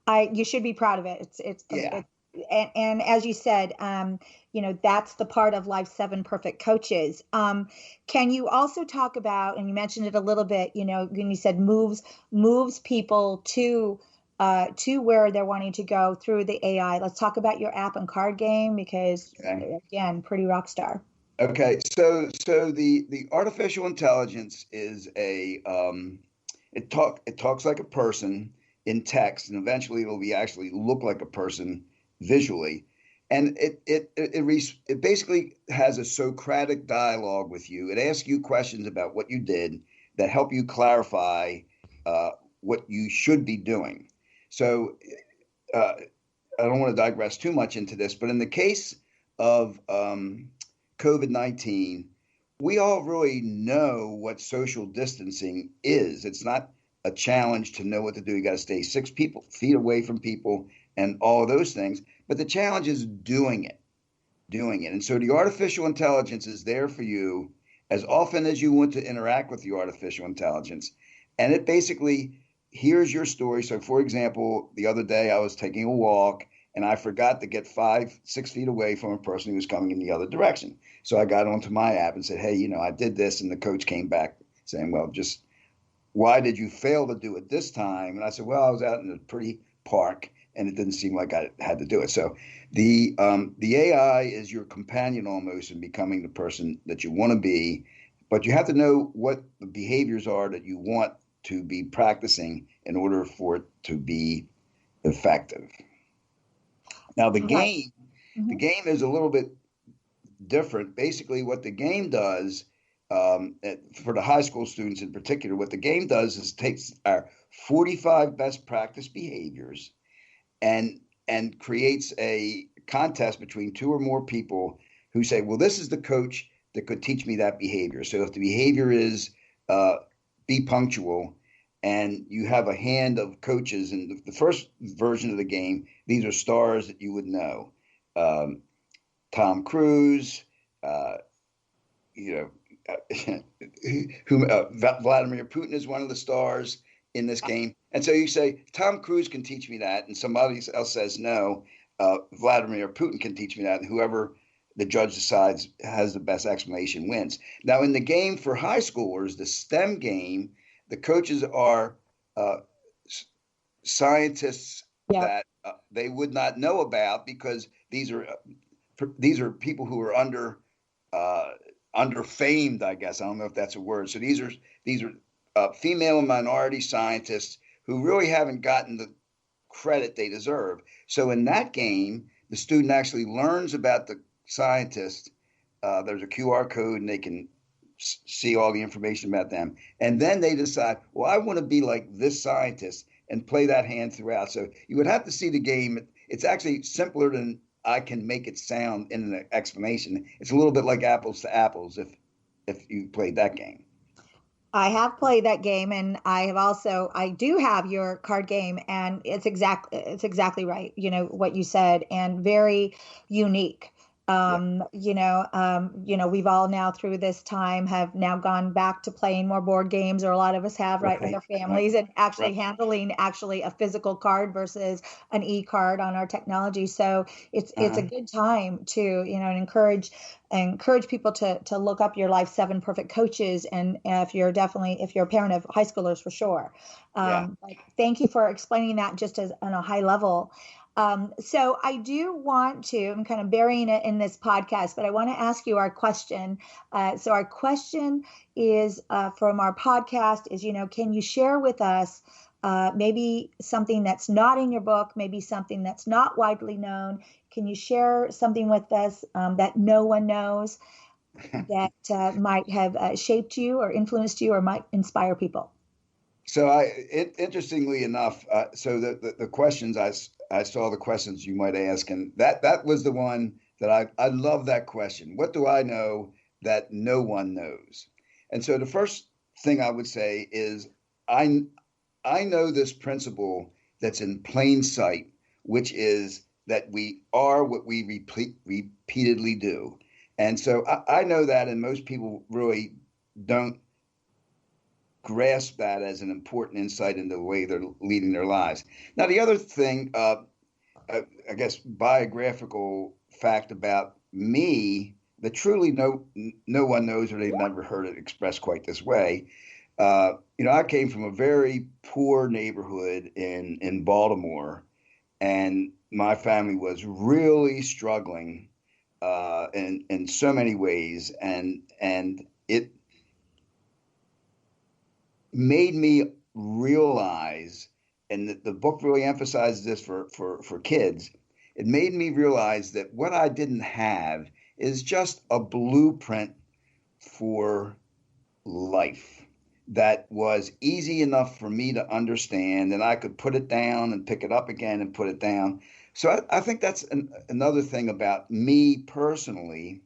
You should be proud of it. Yeah. And as you said, that's the part of Life's 7 Perfect Coaches. Can you also talk about, and you mentioned it a little bit, when you said moves people to where they're wanting to go through the AI. Let's talk about your app and card game because, Okay. again, pretty rock star. Okay. So the artificial intelligence is it talks like a person in text, and eventually it'll be actually look like a person visually. And it basically has a Socratic dialogue with you. It asks you questions about what you did that help you clarify what you should be doing. So uh, I don't want to digress too much into this, but in the case of COVID-19, we all really know what social distancing is. It's not a challenge to know what to do. You got to stay 6 feet away from people and all of those things. But the challenge is doing it. And so the artificial intelligence is there for you as often as you want to interact with the artificial intelligence. And it basically hears your story. So, for example, the other day I was taking a walk and I forgot to get 6 feet away from a person who was coming in the other direction. So I got onto my app and said, hey, I did this. And the coach came back saying, well, just why did you fail to do it this time? And I said, well, I was out in a pretty park and it didn't seem like I had to do it. So the AI is your companion almost in becoming the person that you want to be, but you have to know what the behaviors are that you want to be practicing in order for it to be effective. Now the Right. game, the Mm-hmm. game is a little bit different. Basically, what the game does, for the high school students in particular, what the game does is takes our 45 best practice behaviors and creates a contest between 2 or more people who say, well, this is the coach that could teach me that behavior. So if the behavior is be punctual, and you have a hand of coaches, and the first version of the game, these are stars that you would know. Tom Cruise, uh, you know, Vladimir Putin is one of the stars in this game. And so you say, Tom Cruise can teach me that. And somebody else says, no, Vladimir Putin can teach me that. And whoever the judge decides has the best explanation wins. Now, in the game for high schoolers, the STEM game, the coaches are uh, scientists Yeah. that they would not know about because these are people who are uh, under famed, I guess. I don't know if that's a word. So these are female and minority scientists who really haven't gotten the credit they deserve. So in that game, the student actually learns about the scientist. There's a QR code, and they can see all the information about them. And then they decide, well, I want to be like this scientist and play that hand throughout. So you would have to see the game. It's actually simpler than I can make it sound in an explanation. It's a little bit like apples to apples if you played that game. I have played that game, and I do have your card game, and it's exactly right. What you said, and very unique. Yeah. We've all now through this time have now gone back to playing more board games, or a lot of us have, right, with Right. our Right. families, and actually Right. handling actually a physical card versus an e-card on our technology. So it's a Uh-huh. good time to, encourage people to look up your Life 7 Perfect Coaches, and if you're a parent of high schoolers, for sure. Yeah. But thank you for explaining that just as on a high level. So I do want to, I'm kind of burying it in this podcast, but I want to ask you our question. So our question is, from our podcast is, can you share with us maybe something that's not in your book, maybe something that's not widely known? Can you share something with us that no one knows, that might have shaped you or influenced you or might inspire people? So interestingly enough, so the questions I saw the questions you might ask, and that was the one that I love that question. What do I know that no one knows? And so the first thing I would say is I I know this principle that's in plain sight, which is that we are what we repeatedly do. And so I know that, and most people really don't grasp that as an important insight into the way they're leading their lives. Now, the other thing, I guess, biographical fact about me that truly no one knows or they've never heard it expressed quite this way. I came from a very poor neighborhood in Baltimore, and my family was really struggling in so many ways, and it made me realize, and the book really emphasizes this for kids. It made me realize that what I didn't have is just a blueprint for life that was easy enough for me to understand, and I could put it down and pick it up again and put it down. So I think that's another thing about me personally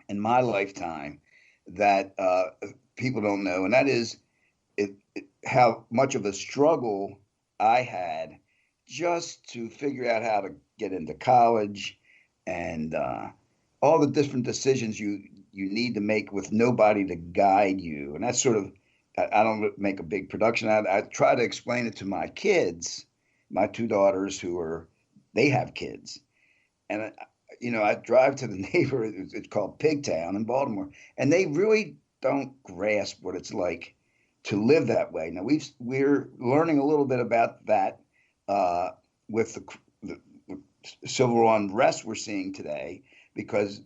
in my lifetime that people don't know, and that is how much of a struggle I had just to figure out how to get into college and all the different decisions you need to make with nobody to guide you. And that's sort of, I don't make a big production out of it. I try to explain it to my kids, my two daughters they have kids. And, I drive to the neighborhood, it's called Pigtown in Baltimore, and they really don't grasp what it's like to live that way. Now, we're learning a little bit about that with the civil unrest we're seeing today, because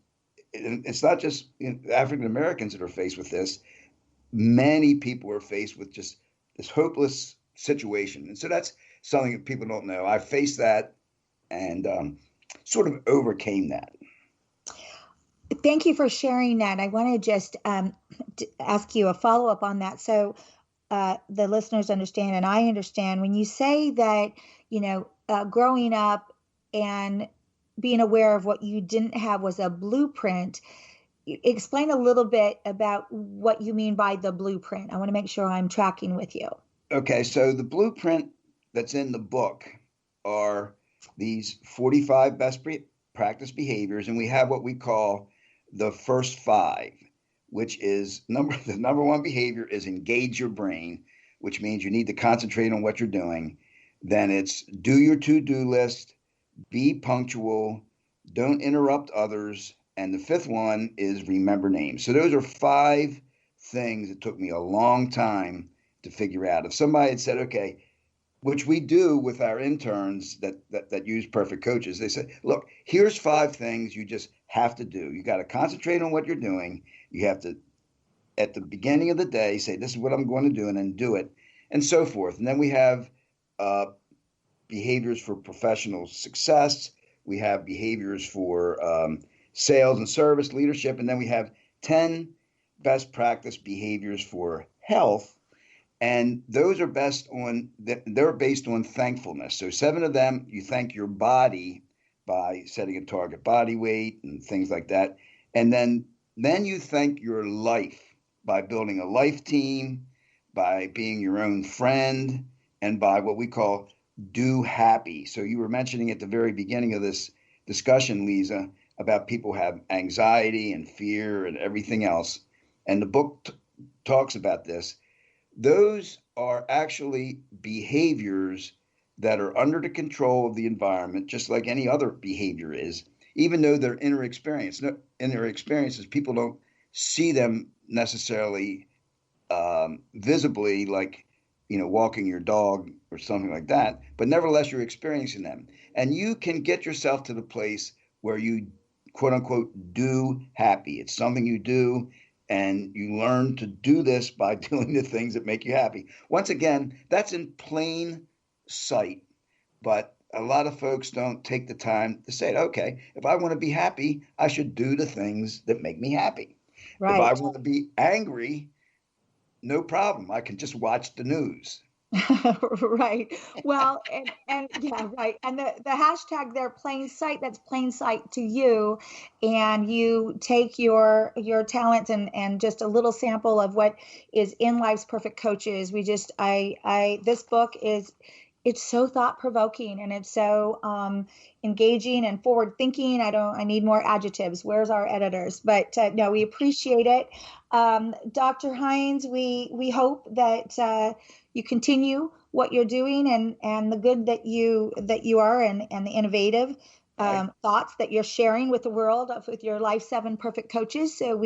it's not just African Americans that are faced with this. Many people are faced with just this hopeless situation. And so that's something that people don't know. I faced that and sort of overcame that. Thank you for sharing that. I want to just ask you a follow-up on that. So the listeners understand, and I understand, when you say that, growing up and being aware of what you didn't have was a blueprint. Explain a little bit about what you mean by the blueprint. I want to make sure I'm tracking with you. Okay, so the blueprint that's in the book are these 45 best practice behaviors, and we have what we call the first 5, which is the number one behavior is engage your brain, which means you need to concentrate on what you're doing. Then it's do your to-do list, be punctual, don't interrupt others, and the 5th one is remember names. So those are 5 things that took me a long time to figure out. If somebody had said, okay, which we do with our interns that use PerfectCoaches, they say, look, here's 5 things you just have to do. You got to concentrate on what you're doing. You have to, at the beginning of the day, say, this is what I'm going to do, and then do it, and so forth. And then we have behaviors for professional success. We have behaviors for sales and service leadership. And then we have 10 best practice behaviors for health. And those are they're based on thankfulness. So 7 of them, you thank your body by setting a target body weight and things like that. And then you thank your life by building a life team, by being your own friend, and by what we call do happy. So you were mentioning at the very beginning of this discussion, Lisa, about people have anxiety and fear and everything else. And the book talks about this. Those are actually behaviors that are under the control of the environment, just like any other behavior is, even though they're inner experience. In their experiences, people don't see them necessarily visibly, like, walking your dog or something like that, but nevertheless, you're experiencing them. And you can get yourself to the place where you, quote unquote, do happy. It's something you do, and you learn to do this by doing the things that make you happy. Once again, that's in plain sight, but a lot of folks don't take the time to say, okay, if I want to be happy, I should do the things that make me happy. Right. If I want to be angry, no problem. I can just watch the news. Right. Well, and yeah, right. And the hashtag there, plain sight, that's plain sight to you. And you take your talents and just a little sample of what is in Life's Perfect Coaches. This book is it's so thought-provoking, and it's so engaging and forward-thinking. I need more adjectives. Where's our editors? But no, we appreciate it. Dr. Hines, we hope that you continue what you're doing, and the good that you are, and the innovative thoughts that you're sharing with the world with your Life 7 Perfect Coaches. So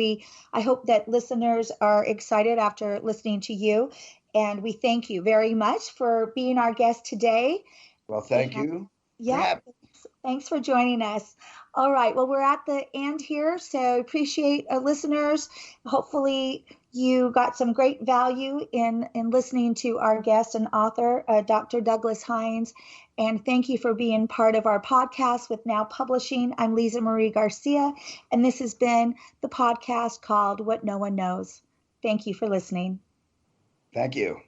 I hope that listeners are excited after listening to you. And we thank you very much for being our guest today. Well, thank you. Yeah, thanks for joining us. All right, well, we're at the end here, so appreciate listeners. Hopefully you got some great value in listening to our guest and author, Dr. Douglas Hines. And thank you for being part of our podcast with Now Publishing. I'm Lisa Marie Garcia, and this has been the podcast called What No One Knows. Thank you for listening. Thank you.